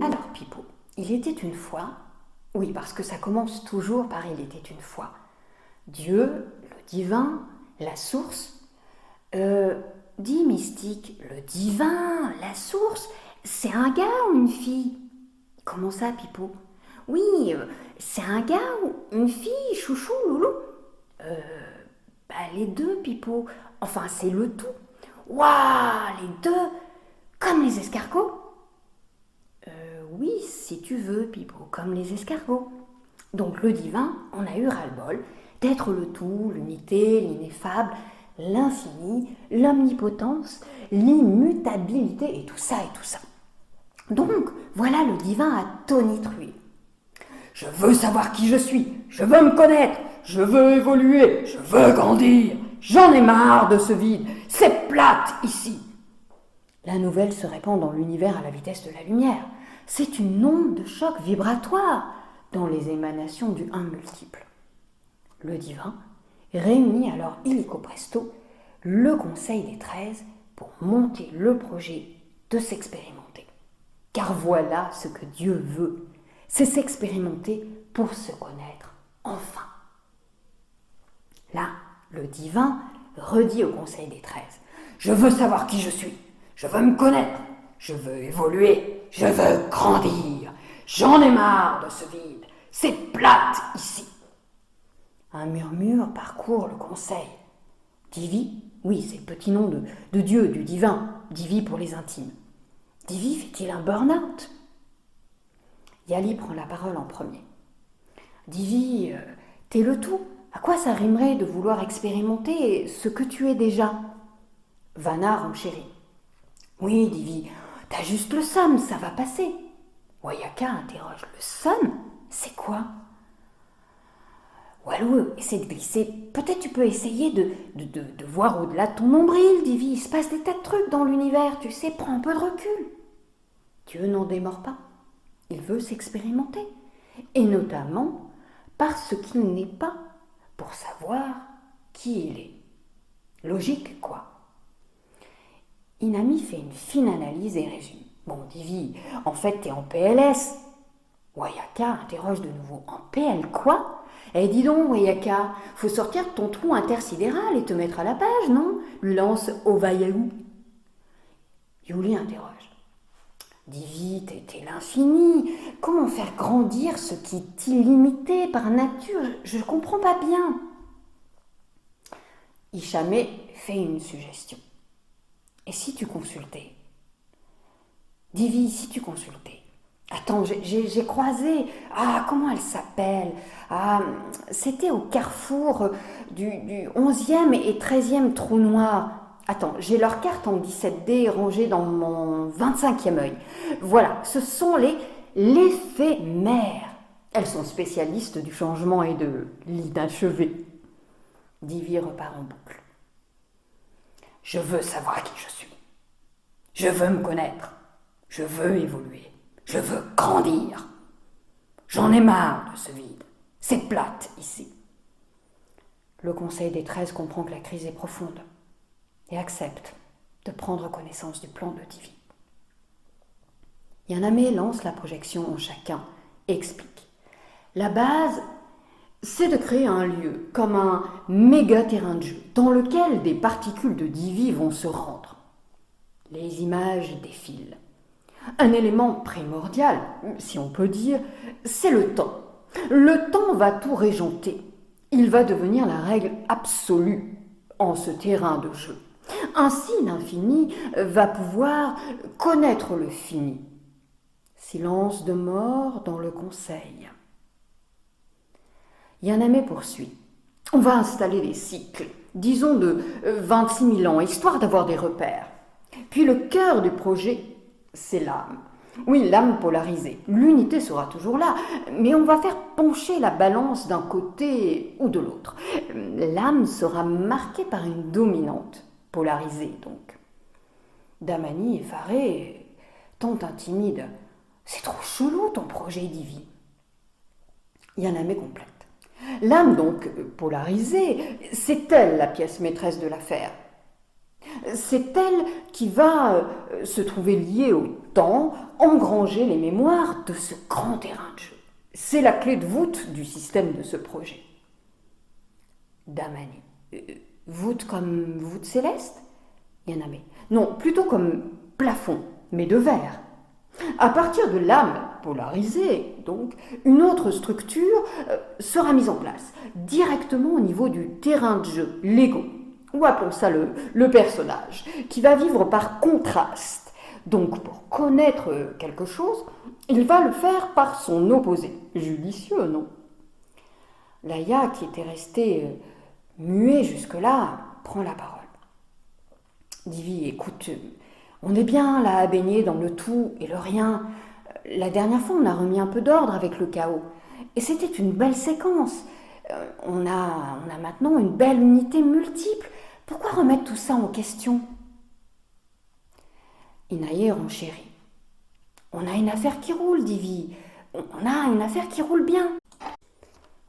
Alors, Pipo, il était une fois, oui, parce que ça commence toujours par il était une fois, Dieu, le divin, la source, dit mystique, le divin, la source, c'est un gars ou une fille? Comment ça, Pipo? Oui, c'est un gars ou une fille, chouchou, loulou? Les deux, Pipo. Enfin, c'est le tout. Waouh, les deux, comme les escargots. Oui, si tu veux, Pipo, comme les escargots. Donc le divin en a eu ras-le-bol d'être le tout, l'unité, l'ineffable, l'infini, l'omnipotence, l'immutabilité et tout ça et tout ça. Donc voilà le divin à tonitruer. Je veux savoir qui je suis, je veux me connaître, je veux évoluer, je veux grandir. J'en ai marre de ce vide, c'est plate ici. La nouvelle se répand dans l'univers à la vitesse de la lumière. C'est une onde de choc vibratoire dans les émanations du un multiple. Le divin réunit alors illico presto le Conseil des 13 pour monter le projet de s'expérimenter. Car voilà ce que Dieu veut, c'est s'expérimenter pour se connaître enfin. Là, le divin redit au Conseil des 13 « Je veux savoir qui je suis, je veux me connaître, je veux évoluer, je veux grandir. J'en ai marre de ce vide, c'est plate ici. » Un murmure parcourt le conseil. Divi, oui, c'est le petit nom de Dieu, du divin, Divi pour les intimes. Divi fait-il un burn-out? Yali prend la parole en premier. Divi, t'es le tout. À quoi ça rimerait de vouloir expérimenter ce que tu es déjà? Vanna renchérit. Oui, Divi, t'as juste le somme, ça va passer. Wayaka interroge. Le somme? C'est quoi? Walou essaie de glisser. Peut-être tu peux essayer de voir au-delà de ton nombril, Divi. Il se passe des tas de trucs dans l'univers, tu sais, prends un peu de recul. Dieu n'en démord pas. Il veut s'expérimenter. Et notamment par ce qu'il n'est pas, pour savoir qui il est. Logique, quoi. Inami fait une fine analyse et résume. Bon, Divi, en fait, t'es en PLS. Wayaka interroge de nouveau. En PL quoi? Eh, dis donc, Wayaka, faut sortir de ton trou intersidéral et te mettre à la page, non? Lui lance Ovayaou. Yuli interroge. Divi, t'es l'infini. Comment faire grandir ce qui est illimité par nature? Je ne comprends pas bien. Ishamé fait une suggestion. Et si tu consultais? Divi, si tu consultais? Attends, j'ai croisé. Ah, comment elle s'appelle? Ah, c'était au carrefour du 11e et 13e trou noir. Attends, j'ai leur carte en 17D rangée dans mon 25e œil. Voilà, ce sont les éphémères. Elles sont spécialistes du changement et de l'inachevé. Divi repart en boucle. Je veux savoir qui je suis. Je veux me connaître. Je veux évoluer. Je veux grandir. J'en ai marre de ce vide. C'est plate ici. Le Conseil des 13 comprend que la crise est profonde et accepte de prendre connaissance du plan de Divi. Yaname lance la projection en chacun et explique. La base, c'est de créer un lieu comme un méga terrain de jeu dans lequel des particules de Divi vont se rendre. Les images défilent. Un élément primordial, si on peut dire, c'est le temps. Le temps va tout régenter. Il va devenir la règle absolue en ce terrain de jeu. Ainsi, l'infini va pouvoir connaître le fini. Silence de mort dans le conseil. Yaname poursuit. On va installer des cycles, disons de 26 000 ans, histoire d'avoir des repères. Puis le cœur du projet, c'est l'âme. Oui, l'âme polarisée. L'unité sera toujours là, mais on va faire pencher la balance d'un côté ou de l'autre. L'âme sera marquée par une dominante, polarisée donc. Damani, effaré, tente intimide. C'est trop chelou ton projet, Divi. Yaname complète. L'âme donc polarisée, c'est elle la pièce maîtresse de l'affaire. C'est elle qui va se trouver liée au temps, engranger les mémoires de ce grand terrain de jeu. C'est la clé de voûte du système de ce projet. Damani. Voûte comme voûte céleste? Yaname. Non, plutôt comme plafond, mais de verre. À partir de l'âme polarisée, donc, une autre structure sera mise en place, directement au niveau du terrain de jeu, l'ego, ou appelons ça le personnage, qui va vivre par contraste. Donc, pour connaître quelque chose, il va le faire par son opposé. Judicieux, non? Laïa, qui était restée muet jusque-là, prend la parole. Divi, écoute, on est bien là à baigner dans le tout et le rien. La dernière fois, on a remis un peu d'ordre avec le chaos. Et c'était une belle séquence. On a maintenant une belle unité multiple. Pourquoi remettre tout ça en question? Inaye renchérit. On a une affaire qui roule, Divi. On a une affaire qui roule bien.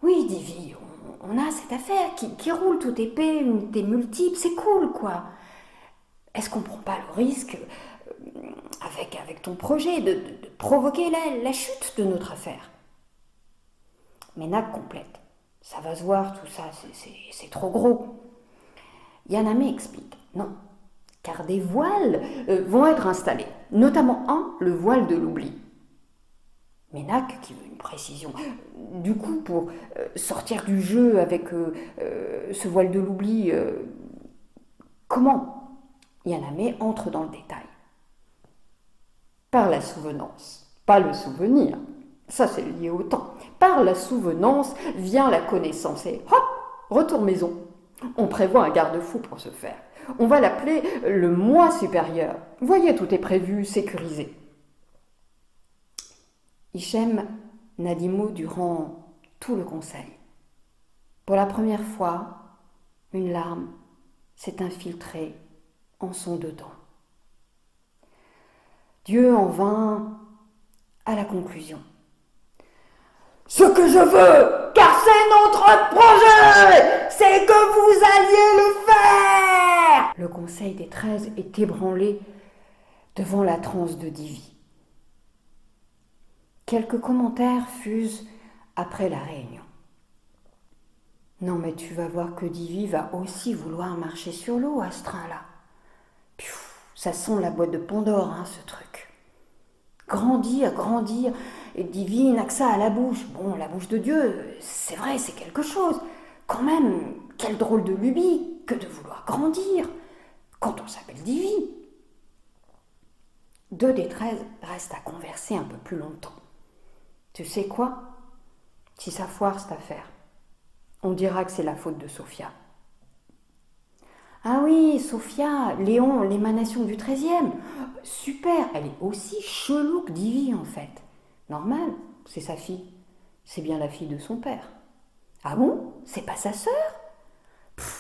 Oui, Divi, on a cette affaire qui roule toute épée, unité multiple, c'est cool, quoi. Est-ce qu'on ne prend pas le risque, avec ton projet, de provoquer la chute de notre affaire? Ménac complète. Ça va se voir, tout ça, c'est trop gros. Yaname explique. Non, car des voiles vont être installés, notamment le voile de l'oubli. Ménac, qui veut une précision. Du coup, pour sortir du jeu avec ce voile de l'oubli, comment? Yaname entre dans le détail. Par la souvenance, pas le souvenir. Ça, c'est lié au temps. Par la souvenance vient la connaissance et hop, retour maison. On prévoit un garde-fou pour ce faire. On va l'appeler le moi supérieur. Voyez, tout est prévu, sécurisé. Hichem n'a dit mot durant tout le conseil. Pour la première fois, une larme s'est infiltrée en son dedans. Dieu en vint à la conclusion. Ce que je veux, car c'est notre projet, c'est que vous alliez le faire. Le conseil des 13 est ébranlé devant la transe de Divi. Quelques commentaires fusent après la réunion. Non mais tu vas voir que Divi va aussi vouloir marcher sur l'eau à ce train-là. Ça sent la boîte de Pandore, hein, ce truc. Grandir, et Divi n'a que ça à la bouche. Bon, la bouche de Dieu, c'est vrai, c'est quelque chose. Quand même, quelle drôle de lubie que de vouloir grandir quand on s'appelle Divi. 2 des 13 restent à converser un peu plus longtemps. Tu sais quoi? Si ça foire cette affaire, on dira que c'est la faute de Sophia. Ah oui, Sophia, Léon, l'émanation du 13e. Super, elle est aussi chelou que Divi en fait. Normal, c'est sa fille. C'est bien la fille de son père. Ah bon? C'est pas sa sœur?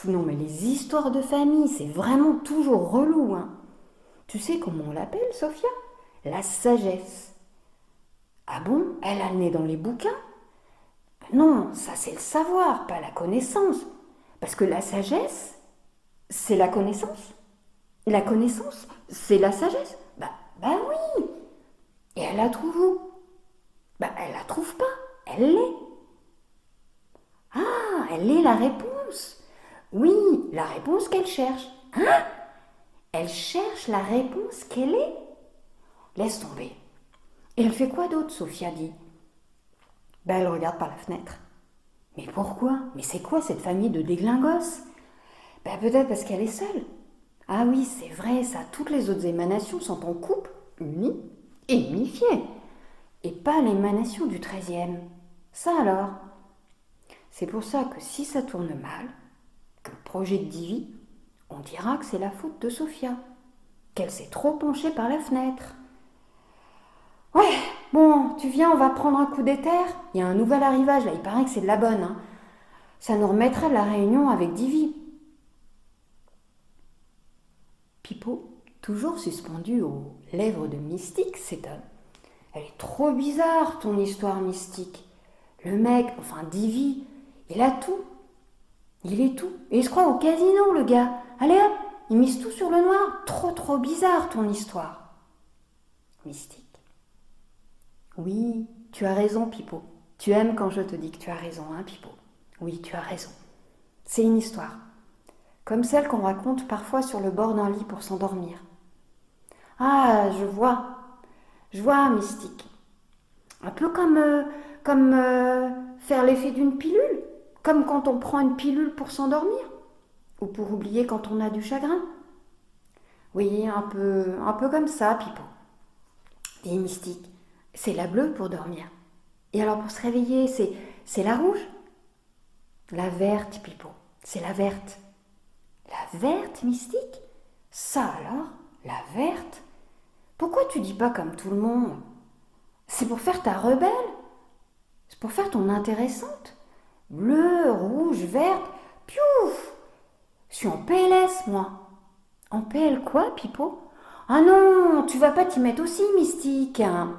Non mais les histoires de famille, c'est vraiment toujours relou, hein. Tu sais comment on l'appelle, Sophia? La sagesse. Ah bon? Elle a le nez dans les bouquins? Non, ça c'est le savoir, pas la connaissance. Parce que la sagesse, c'est la connaissance. La connaissance, c'est la sagesse. Bah oui. Et elle la trouve où? Elle la trouve pas. Elle l'est. Ah, elle est la réponse. Oui, la réponse qu'elle cherche. Hein? Elle cherche la réponse qu'elle est. Laisse tomber. Et elle fait quoi d'autre, Sophia dit? Elle regarde par la fenêtre. Mais pourquoi? Mais c'est quoi cette famille de déglingos? Peut-être parce qu'elle est seule. Ah oui, c'est vrai, ça, toutes les autres émanations sont en couple, unies et unifiées. Et pas l'émanation du 13e. Ça alors? C'est pour ça que si ça tourne mal, que le projet de Divi, on dira que c'est la faute de Sophia, qu'elle s'est trop penchée par la fenêtre. Ouais, bon, tu viens, on va prendre un coup d'éther. Il y a un nouvel arrivage, là, il paraît que c'est de la bonne. Hein. Ça nous remettrait de la réunion avec Divi. Pipo, toujours suspendu aux lèvres de Mystique, s'étonne. Elle est trop bizarre, ton histoire mystique. Le mec, enfin Divi, il a tout. Il est tout. Et il se croit au casino, le gars. Allez hop, Ils misent tout sur le noir. Trop bizarre ton histoire. Mystique. Oui, tu as raison, Pipo. Tu aimes quand je te dis que tu as raison, hein, Pipo? Oui, tu as raison. C'est une histoire. Comme celle qu'on raconte parfois sur le bord d'un lit pour s'endormir. Ah, je vois, Mystique. Un peu comme faire l'effet d'une pilule. Comme quand on prend une pilule pour s'endormir. Ou pour oublier quand on a du chagrin. Oui, un peu comme ça, Pipo. Et Mystique, c'est la bleue pour dormir. Et alors pour se réveiller, c'est la rouge? La verte, Pipo, c'est la verte. La verte, Mystique? Ça alors, la verte? Pourquoi tu dis pas comme tout le monde? C'est pour faire ta rebelle? C'est pour faire ton intéressante? Bleu, rouge, verte, piouf! Je suis en PLS, moi. En PL quoi, Pipo? Ah non, tu vas pas t'y mettre aussi, Mystique, hein.